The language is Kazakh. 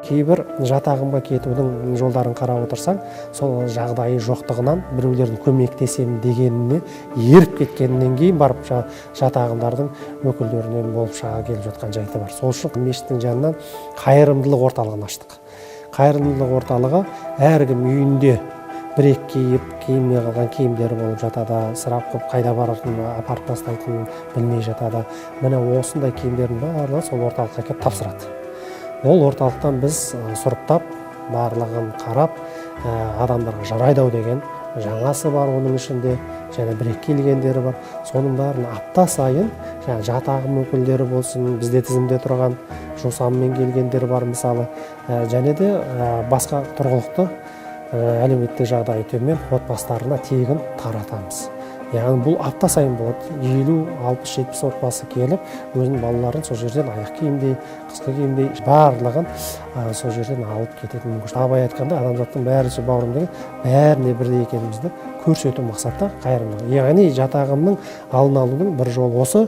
Кейбір жатағымға кетудің жолдарын қарап отырсаң, сол жағдайы жоқтығынан біреулердің көмектесемін дегеніне еріп кеткеннен кейін барып жатағымдардың өкілдерінен болып шыға келіп жатқан жайты бар. Сол үшін мешіттің жанынан қайырымдылық орталығын аштық. Қайырымдылық орталығы әркім үйінде бір-екі киімме қалған киімдері болып жатады, сұрап көп қайда баратынын апарып тастайтынын білмей жатады. Міне осындай киімдердің барлығы сол орталыққа келіп тапсырады. Ол орталықтан біз сұрыптап, барлығын қарап, адамдарға жарайды деген жаңасы бар оның ішінде, және бір-екі келгендері бар. Соның бәрін апта сайын жатағым өкілдері болсын, бізде тізімде тұрған жусанмен келгендері бар мысалы, және де басқа тұрғылықты әлеуметтік жағдайы төмен отбасыларына тегін таратамыз. Яғни бұл апта сайын болады. 50, 60, 70 отбасы келіп, өзінің балаларын сол жерден аяқ киімдей, қысқы киімдей барлығын сол жерден алып кететін мүмкіншілік. Абай айтқанда, адамзаттың бәрі бауырым деген, бәріне бірдей екенімізді көрсету мақсатта қайырымдылық. Яғни жатағымның алдын алудың бір жолы осы.